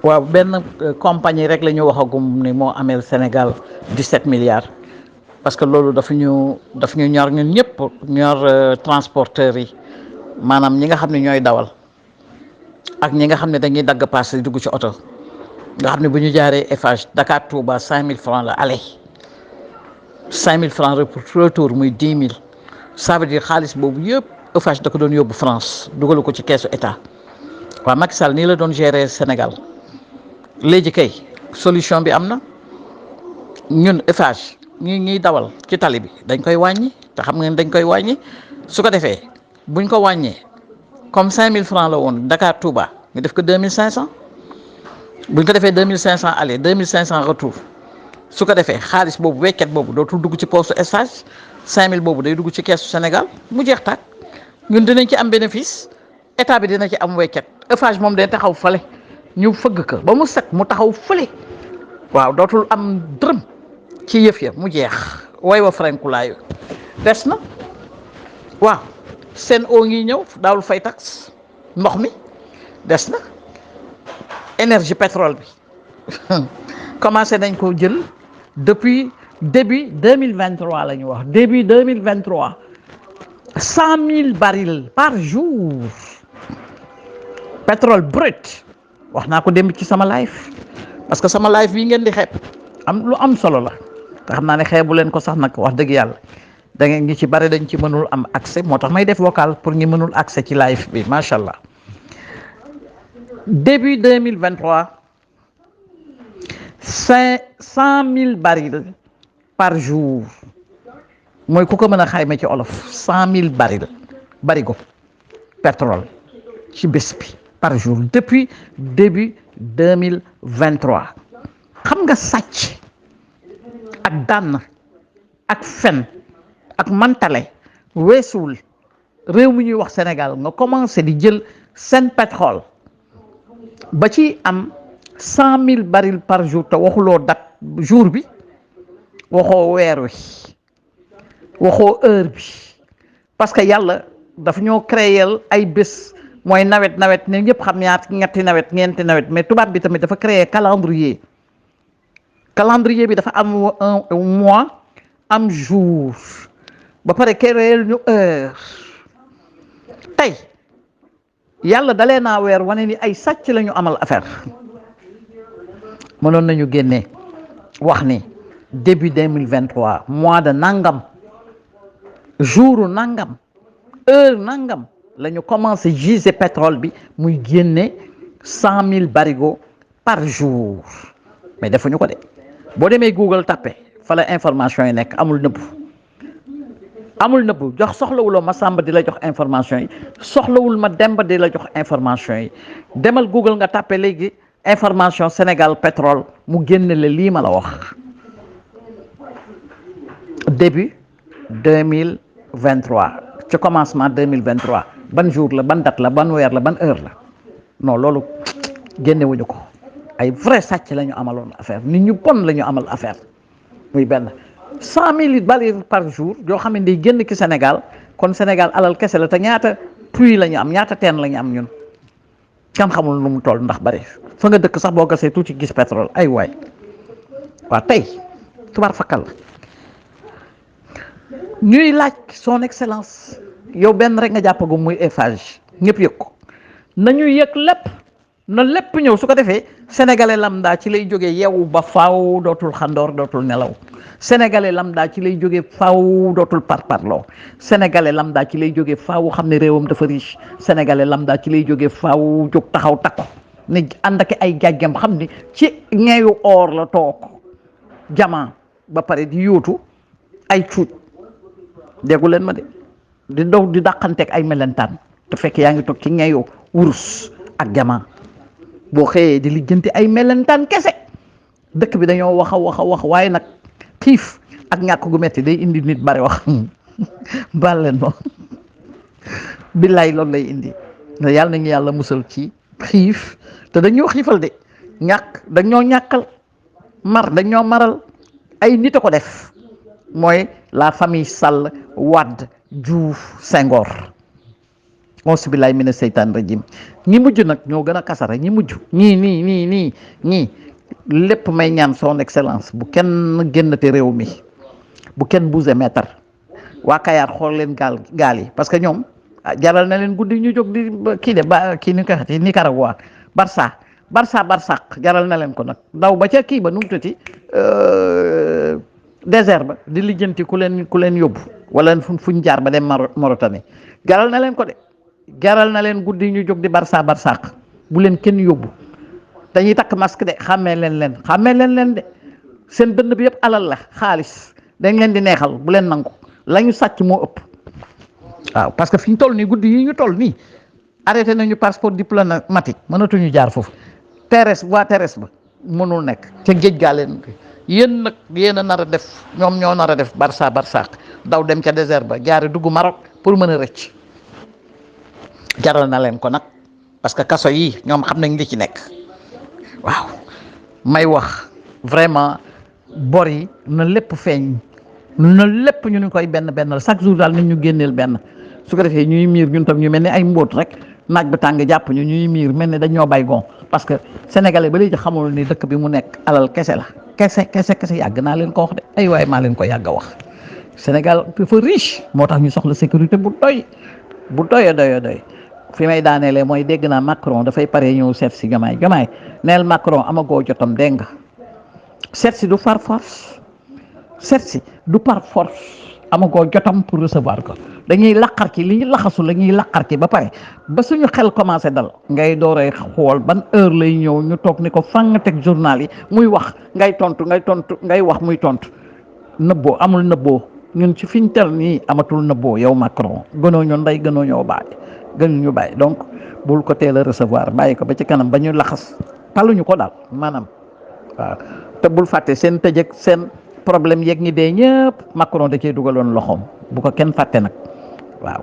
waaw benn compagnie rek la ñu waxagum ni moo ameel Sénégal 17 milliards parce que loolu daf ñu ñor ñun ñëpp ñor transporteurs yi maanaam ñi nga xam ne ñooy dawal ak ñi nga xam ne dañuy dagg paas di dugg ci oto nga xam ne bu ñu jaaree Eiffage Dakar Touba 5000 francs la aller 5000 francs retour muy 10 000 ça veut dire xaalis boobu yëpp Eiffage da ko doon yóbbu France dugalu ko ci keesu état waaw Macky Sall nii la doon gérer Sénégal. léegi kay solution bi am na ñun Eiffage ñuy dawal ci tali bi dañ koy wàññi te xam nga dañ koy wàññi su ko defee buñ ko wàññee comme 5000 francs la woon Dakar Touba ñu def ko 2500 buñ ko defee 2500 aller 2500 retour su ko defee xaalis boobu wekket boobu dootul dugg ci poste Eiffage 5000 boobu day dugg ci keesu Sénégal mu jeex tàkk ñun dinañ ci am bénéfice état bi dina ci am wekket Eiffage moom day taxaw fale ñu fëgg ko ba mu set mu taxaw fële waaw dootul am dërëm ci yëf ya mu jeex way wa frankulaayu des na waaw seen o ngi ñëw daawul fay tax ndox mi des na énergie pétrole bi commencé nañ ko jël depuis début 2023 la ñu wax début 2023 100 000 barils par jour pétrole brut wax naa ko démb ci sama live parce que sama live bii ngeen di xeeb am lu am solo la te xam naa ne xeebu leen ko sax nag wax dëgg yàlla da ngeen ngi ci bari dañ ci mënul am accès moo tax may def vocal pour ñi mënul accès ci live bi macha allah début 2023 100 000 barils par jour mooy ku ko mën a xayma ci olof 100 000 barils barigo pétrole ci bés bi par jour depuis début 2023 xam nga sàcc ak dànn ak fen ak mantale weesuwul réew mi ñuy wax Sénégal nga commencé di jël seen pétrole ba ci am 100 000 barils par jour te waxuloo dat jour bi waxoo weer wi waxoo heure bi parce que yàlla daf ñoo créer ay bés mooy nawet ne ñëpp xam ñetti nawet ñeenti nawet mais tubaab bi tamit dafa créer calendrier bi dafa am un mois am jour ba pare créer ñu heure tey yàlla dalee naa weer wane ni ay sàcc la ñu amal affaire mënoon nañu génne wax ni début 2023 mois de nangam jouru nangam heure nangam la ñu commencé giser pétrole bi muy génne 100 000 barigots par jour mais defuñu ko de boo demee Google tapé fa la information yi nekk amul nëbbu jox soxlawuloo ma Samba di la jox information yi soxlawul ma Demba di la jox information yi demal Google nga tapé léegi information Sénégal pétrole mu génne la lii ma la wax début 2023 ci commencement 2023 ban jour la ban date la ban weer la ban heure la non loolu génnewuñu ko ay vrai sàcc la ñu amaloon affaire nit ñu bon la ñu amal affaire muy benn 100 000 barils par jour yoo xam ne day génn ci Sénégal kon Sénégal alal kese la te ñaata puits la ñu am ñaata teen la ñu am ñun kan xamul nu mu toll ndax bari fa nga dëkk sax boo gasee tuuti gis pétrole ay waay waa tey tubaar fakkal la ñuy laaj son excellence yow benn rek nga jàppagu muy Eiffage ñëpp yëg ko nañu yëg lépp na lépp ñëw su ko defee sénégalais lambda ci lay jógee yeewu ba faaw dootul xandoor dootul nelaw sénégalais lambda ci lay jógee faaw dootul parparloo sénégalais lambda ci lay jógee faaw xam ne réewam dafa riche sénégalais lambda ci lay jógee faaw jóg taxaw takku ne ànd ak ay gàjjam xam ni ci ñeeyu or la toog jamaa ba pare di yóotu ay cuuj déggu leen ma de di dow di dàqanteeg ay melentaan te fekk yaa ngi toog ci ñeeyu wurus ak jamaa boo xëyee di lijjanti ay melentaan kese dëkk bi dañoo wax waaye nag xiif ak ñàkk gu metti day indi nit bari wax baal leen ma billaay loolu lay indi yàlla nañu yàlla musal ci xiif te dañoo xiifal de dañoo ñàkkal mar dañoo maral ay nit a ko def mooy la famille Sall Wade Diouf Senghor auzu billahi mina seytaan rajim. ñi mujj nag ñoo gën a kasara ñi mujj ñii lépp may ñaan son excellence bu kenn génnate réew mi, bu kenn bougé mètre. waa Kayaar xool leen gaal yi parce que ñoom jaral na leen guddi ñu jóg di kii de ba kii ni ko xati Nicaragua Barsaq jaral na leen ko nag daw ba ca kii ba nu mu tëti désert ba di lijjanti ku leen yóbbu wala fuñ jaar ba dem Mauritanie jaral na leen ko de, jaral na leen guddi ñu jóg di Barsaq bu leen kenn yóbbu. dañuy takk masque de xàmmee leen de seen dënn bi yëpp alal la xaalis dañ leen di neexal bu leen nangu la ñu sàcc moo ëpp. waaw parce que fi ñu toll nii guddi yi ñu toll nii arrêté nañu passeport diplomatique mënatuñu jaar foofu voie terrestre ba mënul nekk ca géej gaa leen yéen nag yéen a nar a def ñoom ñoo nar a def Barsaq daw dem ca désert ba jaare dugg Maroc pour mën a rëcc. jaral na leen ko nag parce que kaso yi ñoom xam nañ li ci nekk. waaw may wax vraiment bor yi na lépp feeñ na lépp ñu ni koy benn chaque jour daal nañ ñu génneel benn su ko defee ñuy miir ñun tam ñu mel ni ay mbóot rek naaj bi tàng jàpp ñu ñuy miir mel ni dañoo bay gon parce que sénégalais ba léegi xamul ni dëkk bi mu nekk alal kese la kese yàgg naa leen ko wax de ay waaye maa leen ko yàgg a wax. Sénégal dafa riche moo tax ñu soxla sécurité bu doy fi may daaneele mooy dégg naa Macron dafay pare ñëw seet si Diomaye neel Macron amagoo jotam dégg nga seet si du par force amagoo jotam pour recevoir ko dañuy laqar ci li ñu laxasu la ñuy laqar ci ba pare ba suñu xel commencé dal ngay dooree xool ban heure lay ñëw ñu toog ni ko fang teg journal yi muy wax ngay tontu ngay wax muy tontu nëbboo amul nëbboo ñun ci fiñ tel nii amatul nëbboo yow Macron gënoo ñu ndey gënoo ñoo bàyyi donc bul ko teel a recevoir bàyyi ko ba ci kanam ba ñu laxas taluñu ko daal maanaam waaw te bul fàtte seen tëjëg seen problème yeeg ñi dee ñëpp Macron da cee dugaloon loxoom bu ko kenn fàtte nag waaw